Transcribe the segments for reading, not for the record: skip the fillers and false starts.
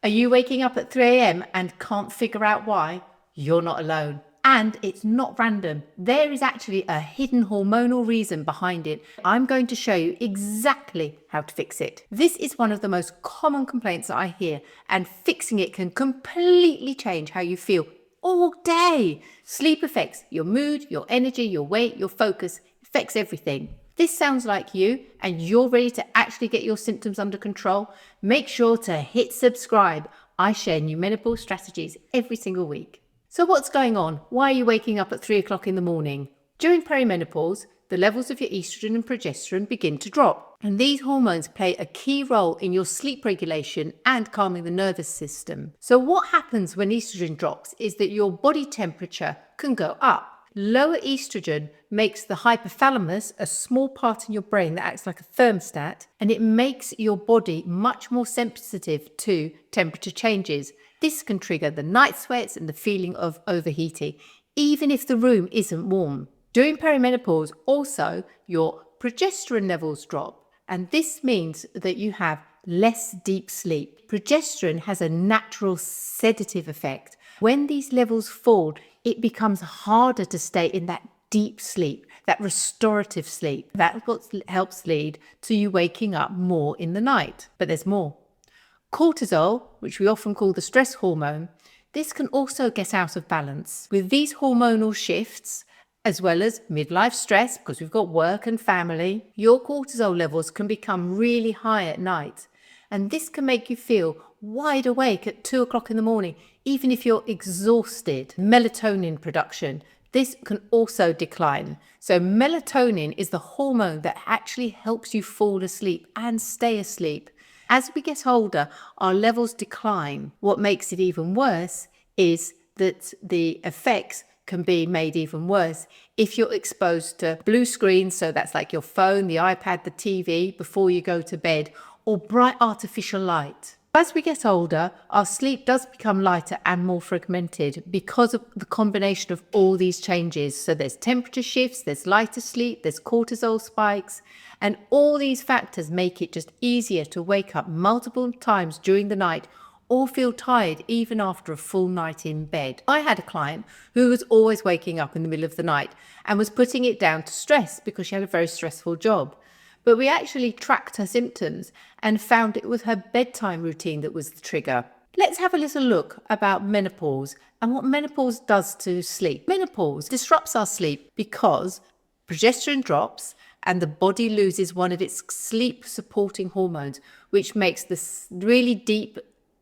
Are you waking up at 3 a.m. and can't figure out why? You're not alone. And it's not random. There is actually a hidden hormonal reason behind it. I'm going to show you exactly how to fix it. This is one of the most common complaints that I hear, and fixing it can completely change how you feel all day. Sleep affects your mood, your energy, your weight, your focus, affects everything. This sounds like you and you're ready to actually get your symptoms under control. Make sure to hit subscribe. I share new menopause strategies every single week. So what's going on? Why are you waking up at 3 o'clock in the morning? During perimenopause, the levels of your estrogen and progesterone begin to drop. And these hormones play a key role in your sleep regulation and calming the nervous system. So what happens when estrogen drops is that your body temperature can go up. Lower estrogen makes the hypothalamus, a small part in your brain that acts like a thermostat, and it makes your body much more sensitive to temperature changes. This can trigger the night sweats and the feeling of overheating, even if the room isn't warm. During perimenopause, also, your progesterone levels drop, and this means that you have less deep sleep. Progesterone has a natural sedative effect. When these levels fall, it becomes harder to stay in that deep sleep, that restorative sleep. That's what helps lead to you waking up more in the night. But there's more. Cortisol, which we often call the stress hormone, this can also get out of balance. With these hormonal shifts, as well as midlife stress, because we've got work and family, your cortisol levels can become really high at night. And this can make you feel wide awake at 2 o'clock in the morning, even if you're exhausted. Melatonin production, this can also decline. So melatonin is the hormone that actually helps you fall asleep and stay asleep. As we get older, our levels decline. What makes it even worse is that the effects can be made even worse if you're exposed to blue screens, so that's like your phone, the iPad, the TV, before you go to bed, or bright artificial light. As we get older, our sleep does become lighter and more fragmented because of the combination of all these changes. So there's temperature shifts, there's lighter sleep, there's cortisol spikes, and all these factors make it just easier to wake up multiple times during the night or feel tired even after a full night in bed. I had a client who was always waking up in the middle of the night and was putting it down to stress because she had a very stressful job. But we actually tracked her symptoms and found it was her bedtime routine that was the trigger. Let's have a little look about menopause and what menopause does to sleep. Menopause disrupts our sleep because progesterone drops and the body loses one of its sleep supporting hormones, which makes this really deep,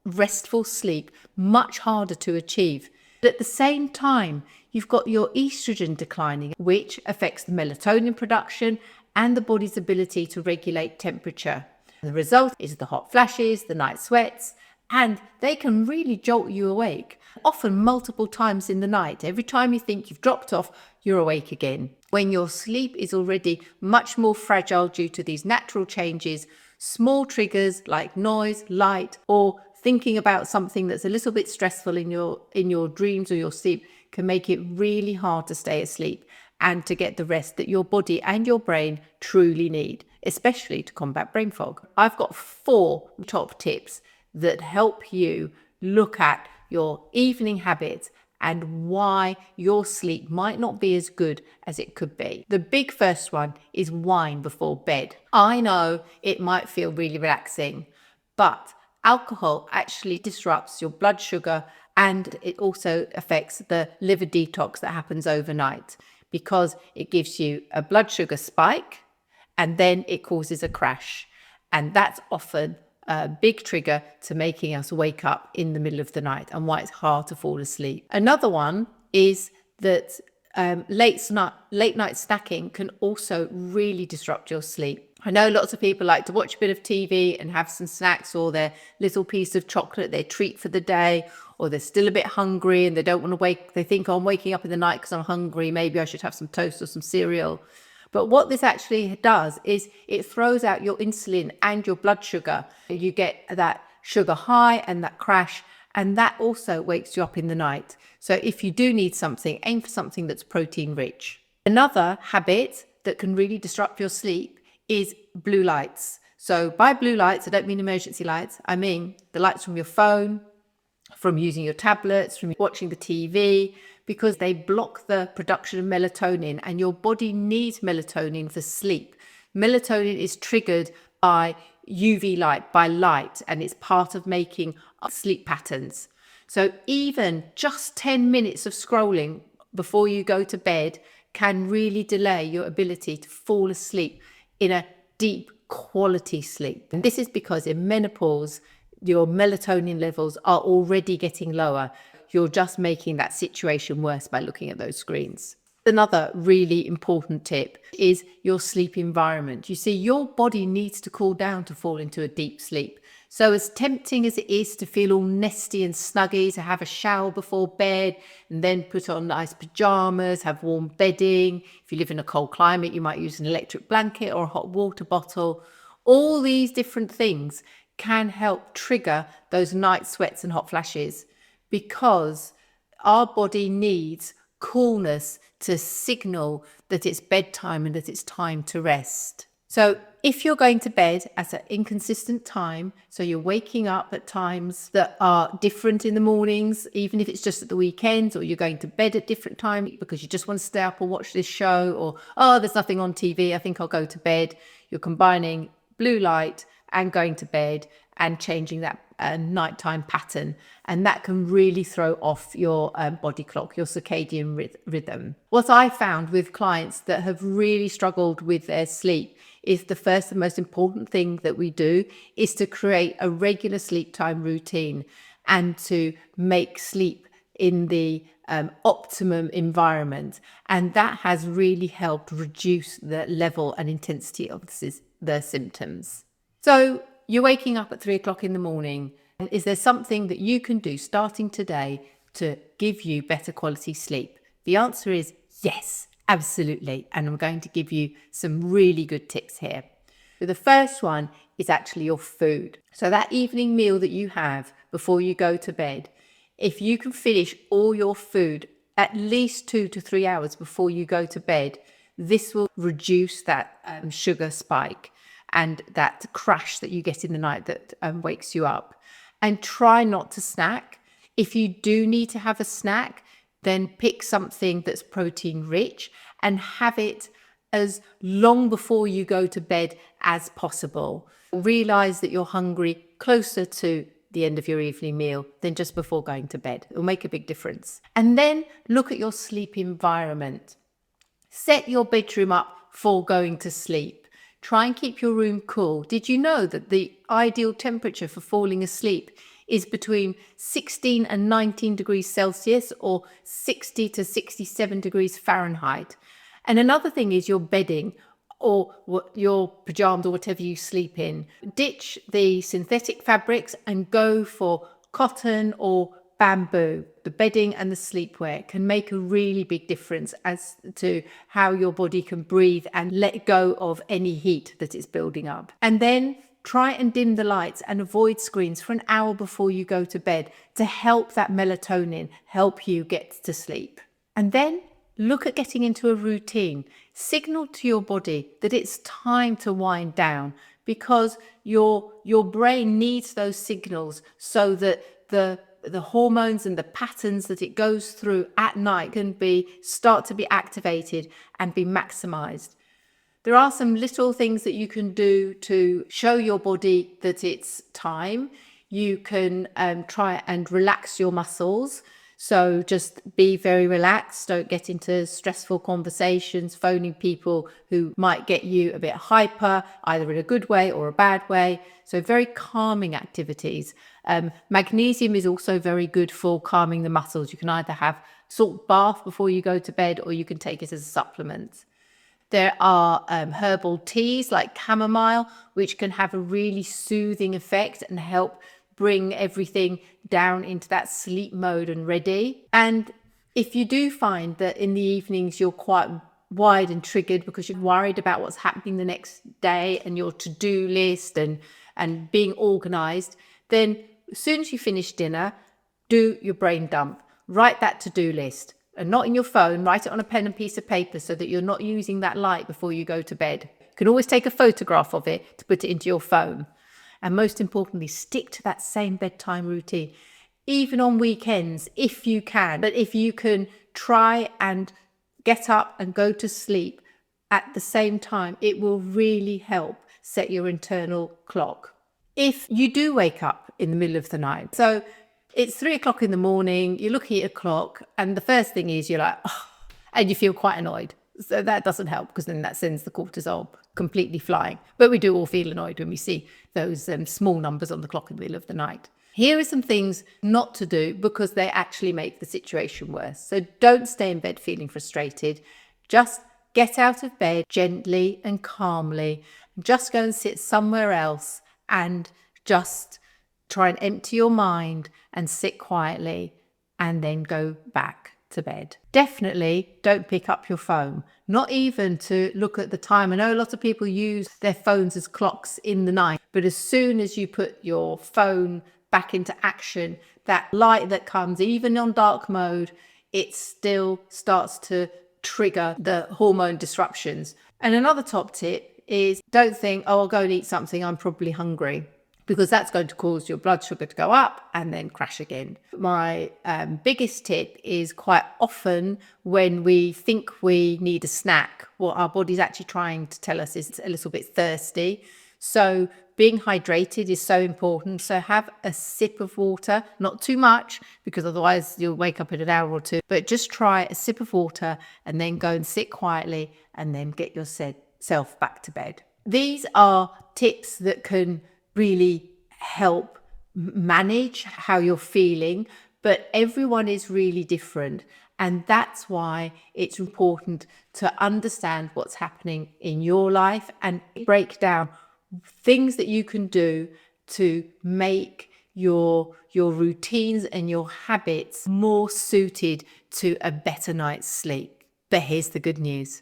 restful sleep much harder to achieve. But at the same time, you've got your estrogen declining, which affects the melatonin production and the body's ability to regulate temperature. The result is the hot flashes, the night sweats, and they can really jolt you awake, often multiple times in the night. Every time you think you've dropped off, you're awake again. When your sleep is already much more fragile due to these natural changes, small triggers like noise, light, or thinking about something that's a little bit stressful in your dreams or your sleep can make it really hard to stay asleep and to get the rest that your body and your brain truly need, especially to combat brain fog. I've got 4 top tips that help you look at your evening habits and why your sleep might not be as good as it could be. The big first one is wine before bed. I know it might feel really relaxing, but alcohol actually disrupts your blood sugar and it also affects the liver detox that happens overnight, because it gives you a blood sugar spike and then it causes a crash. And that's often a big trigger to making us wake up in the middle of the night and why it's hard to fall asleep. Another one is that late night snacking can also really disrupt your sleep. I know lots of people like to watch a bit of TV and have some snacks or their little piece of chocolate, their treat for the day, or they're still a bit hungry and they don't want to wake, they think, oh, I'm waking up in the night because I'm hungry, maybe I should have some toast or some cereal. But what this actually does is it throws out your insulin and your blood sugar. You get that sugar high and that crash, and that also wakes you up in the night. So if you do need something, aim for something that's protein rich. Another habit that can really disrupt your sleep is blue lights. So by blue lights, I don't mean emergency lights. I mean the lights from your phone, from using your tablets, from watching the TV, because they block the production of melatonin, and your body needs melatonin for sleep. Melatonin is triggered by UV light, by light, and it's part of making sleep patterns. So even just 10 minutes of scrolling before you go to bed can really delay your ability to fall asleep in a deep quality sleep. And this is because in menopause, your melatonin levels are already getting lower. You're just making that situation worse by looking at those screens. Another really important tip is your sleep environment. You see, your body needs to cool down to fall into a deep sleep. So as tempting as it is to feel all nesty and snuggy, to have a shower before bed and then put on nice pajamas, have warm bedding. If you live in a cold climate, you might use an electric blanket or a hot water bottle. All these different things can help trigger those night sweats and hot flashes, because our body needs coolness to signal that it's bedtime and that it's time to rest. So if you're going to bed at an inconsistent time, so you're waking up at times that are different in the mornings, even if it's just at the weekends, or you're going to bed at different times because you just want to stay up or watch this show, or, oh, there's nothing on TV, I think I'll go to bed. You're combining blue light and going to bed and changing that nighttime pattern. And that can really throw off your body clock, your circadian rhythm. What I found with clients that have really struggled with their sleep is the first and most important thing that we do is to create a regular sleep time routine and to make sleep in the optimum environment. And that has really helped reduce the level and intensity of the symptoms. So you're waking up at 3 o'clock in the morning. Is there something that you can do starting today to give you better quality sleep? The answer is yes, absolutely. And I'm going to give you some really good tips here. So the first one is actually your food. So that evening meal that you have before you go to bed, if you can finish all your food at least 2 to 3 hours before you go to bed, this will reduce that sugar spike and that crash that you get in the night that wakes you up. And try not to snack. If you do need to have a snack, then pick something that's protein rich and have it as long before you go to bed as possible. Realize that you're hungry closer to the end of your evening meal than just before going to bed. It will make a big difference. And then look at your sleep environment. Set your bedroom up for going to sleep. Try and keep your room cool. Did you know that the ideal temperature for falling asleep is between 16 and 19 degrees Celsius or 60 to 67 degrees Fahrenheit? And another thing is your bedding, or your pajamas or whatever you sleep in. Ditch the synthetic fabrics and go for cotton or bamboo. The bedding and the sleepwear can make a really big difference as to how your body can breathe and let go of any heat that is building up. And then try and dim the lights and avoid screens for an hour before you go to bed to help that melatonin help you get to sleep. And then look at getting into a routine. Signal to your body that it's time to wind down, because your brain needs those signals so that the hormones and the patterns that it goes through at night can start to be activated and be maximized. There are some little things that you can do to show your body that it's time. You can try and relax your muscles. So just be very relaxed. Don't get into stressful conversations, phoning people who might get you a bit hyper, either in a good way or a bad way. So very calming activities. Magnesium is also very good for calming the muscles. You can either have salt bath before you go to bed, or you can take it as a supplement. There are herbal teas like chamomile, which can have a really soothing effect and help bring everything down into that sleep mode and ready. And if you do find that in the evenings you're quite wide and triggered because you're worried about what's happening the next day and your to-do list and being organized, then as soon as you finish dinner, do your brain dump. Write that to-do list, and not in your phone. Write it on a pen and piece of paper so that you're not using that light before you go to bed. You can always take a photograph of it to put it into your phone. And most importantly, stick to that same bedtime routine, even on weekends, if you can. But if you can try and get up and go to sleep at the same time, it will really help set your internal clock. If you do wake up in the middle of the night, so it's 3 o'clock in the morning, you're looking at your clock, and the first thing is you're like, oh, and you feel quite annoyed. So that doesn't help, because then that sends the cortisol completely flying. But we do all feel annoyed when we see those small numbers on the clock in the middle of the night. Here are some things not to do, because they actually make the situation worse. So don't stay in bed feeling frustrated. Just get out of bed gently and calmly. Just go and sit somewhere else and just try and empty your mind and sit quietly, and then go back to bed. Definitely don't pick up your phone, not even to look at the time. I know a lot of people use their phones as clocks in the night, but as soon as you put your phone back into action, that light that comes, even on dark mode, it still starts to trigger the hormone disruptions. And another top tip is, don't think, oh, I'll go and eat something, I'm probably hungry, because that's going to cause your blood sugar to go up and then crash again. My biggest tip is, quite often when we think we need a snack, what our body's actually trying to tell us is it's a little bit thirsty. So being hydrated is so important. So have a sip of water, not too much, because otherwise you'll wake up in an hour or two, but just try a sip of water and then go and sit quietly and then get yourself back to bed. These are tips that can really help manage how you're feeling, but everyone is really different. And that's why it's important to understand what's happening in your life and break down things that you can do to make your routines and your habits more suited to a better night's sleep. But here's the good news.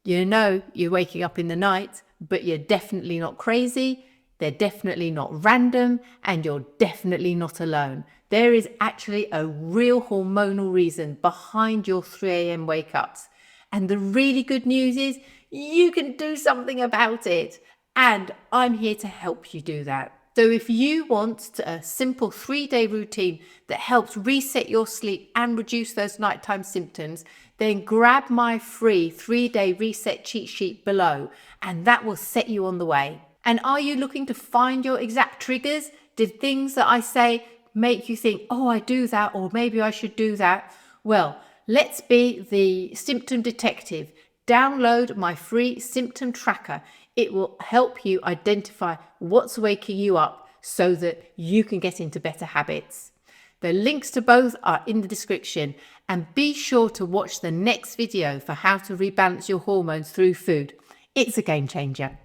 You know, you're waking up in the night, but you're definitely not crazy. They're definitely not random, and you're definitely not alone. There is actually a real hormonal reason behind your 3 a.m. wake ups. And the really good news is you can do something about it. And I'm here to help you do that. So if you want a simple 3-day routine that helps reset your sleep and reduce those nighttime symptoms, then grab my free 3-day reset cheat sheet below, and that will set you on the way. And are you looking to find your exact triggers? Did things that I say make you think, oh, I do that, or maybe I should do that? Well, let's be the symptom detective. Download my free symptom tracker. It will help you identify what's waking you up so that you can get into better habits. The links to both are in the description, and be sure to watch the next video for how to rebalance your hormones through food. It's a game changer.